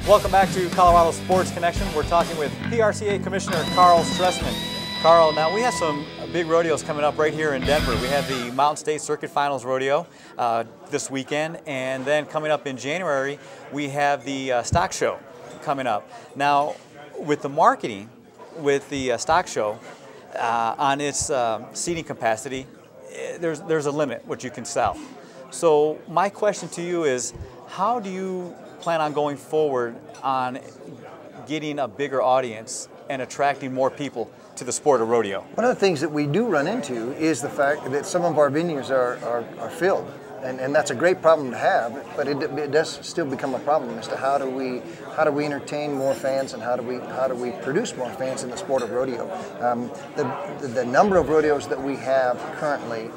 Welcome back to Colorado Sports Connection. We're talking with PRCA Commissioner Karl Stressman. Karl, now we have some big rodeos coming up right here in Denver. We have the Mountain State Circuit Finals Rodeo this weekend, and then coming up in January, we have the stock show coming up. Now, with the marketing, with the stock show, on its seating capacity, there's a limit what you can sell. So my question to you is, how do you plan on going forward on getting a bigger audience and attracting more people to the sport of rodeo? One of the things that we do run into is the fact that some of our venues are filled. And that's a great problem to have, but it does still become a problem as to how do we entertain more fans and how do we produce more fans in the sport of rodeo. The number of rodeos that we have currently,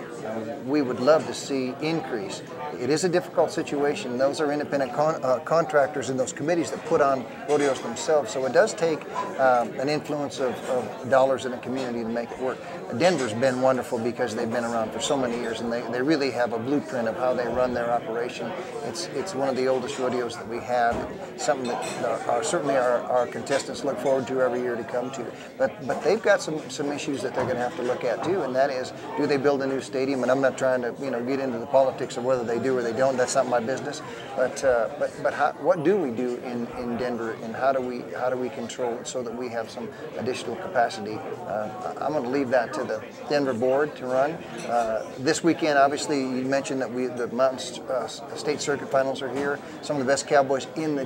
we would love to see increase. It is a difficult situation. Those are independent contractors in those committees that put on rodeos themselves. So it does take an influence of dollars in the community to make it work. Denver's been wonderful because they've been around for so many years, and they really have a blueprint of how they run their operation. It's one of the oldest rodeos that we have, something that certainly our contestants look forward to every year to come to. But they've got some issues that they're going to have to look at too, and that is, do they build a new stadium? And I'm not trying to get into the politics of whether they do or they don't. That's not my business. But what do we do in Denver, and how do we control it so that we have some additional capacity? I'm going to leave that to the Denver board to run. This weekend, obviously, you mentioned that the Mountain State Circuit Finals are here. Some of the best cowboys in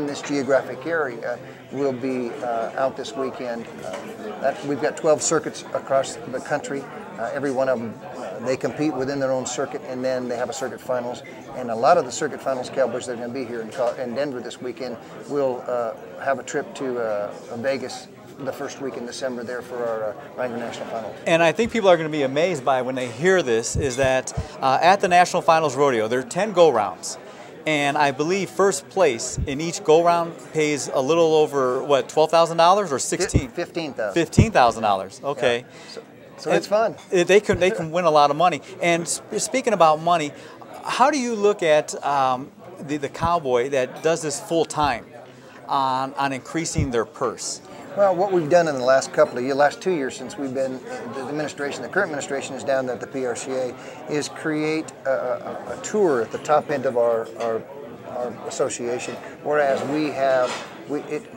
this geographic area will be out this weekend. We've got 12 circuits across the country. Every one of them, they compete within their own circuit, and then they have a circuit finals. And a lot of the circuit finals cowboys that are going to be here in Denver this weekend will have a trip to Vegas the first week in December there for our Wrangler National Finals. And I think people are going to be amazed by when they hear this is that at the National Finals Rodeo, there are 10 go-rounds. And I believe first place in each go-round pays a little over, what, $12,000 or $16,000? $15,000. $15,000, okay. Yeah. So it's fun. They can win a lot of money. And speaking about money, how do you look at the cowboy that does this full time on increasing their purse? Well, what we've done in the last couple of years, last 2 years since we've been, the current administration is down there at the PRCA, is create a tour at the top end of our association, whereas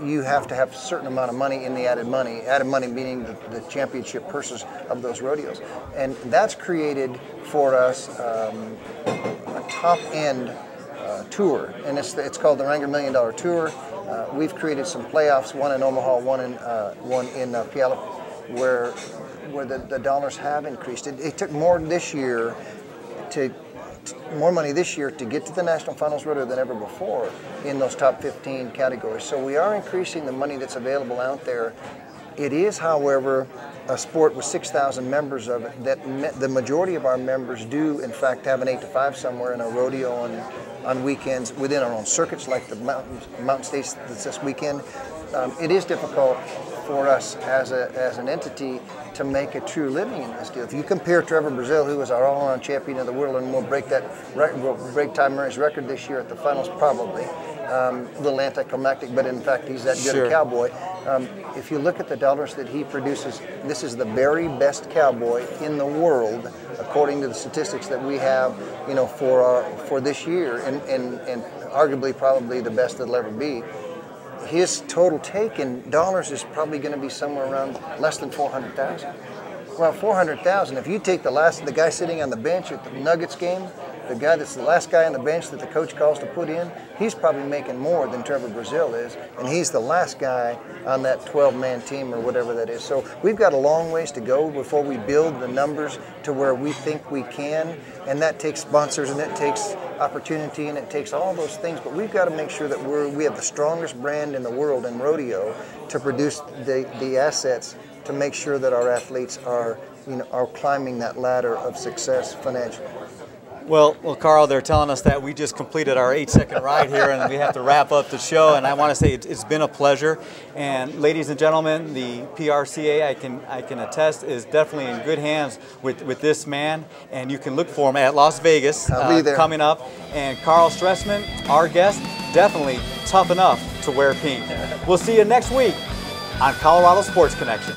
you have to have a certain amount of money in the added money meaning the championship purses of those rodeos. And that's created for us a top end tour, and it's called the Wrangler $1 Million Tour. We've created some playoffs, one in Omaha, one in Puyallup, where the dollars have increased. It took more money this year to get to the National Finals Rodeo than ever before in those top 15 categories. So we are increasing the money that's available out there. It is, however, a sport with 6,000 members of it that the majority of our members do, in fact, have an 8 to 5 somewhere in a rodeo on weekends within our own circuits, like the Mountain States that's this weekend. It is difficult for us as an entity to make a true living in this deal. If you compare Trevor Brazil, who is our all-around champion of the world and will break Ty Murray's record this year at the finals probably, a little anticlimactic, but in fact he's that good a cowboy. If you look at the dollars that he produces, this is the very best cowboy in the world, according to the statistics that we have, for this year, and arguably probably the best that'll ever be. His total take in dollars is probably going to be somewhere around less than $400,000. Well, $400,000. If you take the guy sitting on the bench at the Nuggets game, the guy that's the last guy on the bench that the coach calls to put in, he's probably making more than Trevor Brazil is, and he's the last guy on that 12-man team or whatever that is. So we've got a long ways to go before we build the numbers to where we think we can, and that takes sponsors, and it takes opportunity, and it takes all those things. But we've got to make sure that we have the strongest brand in the world in rodeo to produce the assets to make sure that our athletes are climbing that ladder of success financially. Well, Karl, they're telling us that we just completed our 8-second ride here, and we have to wrap up the show. And I want to say it's been a pleasure. And ladies and gentlemen, the PRCA, I can attest, is definitely in good hands with this man. And you can look for him at Las Vegas coming up. And Karl Stressman, our guest, definitely tough enough to wear pink. We'll see you next week on Colorado Sports Connection.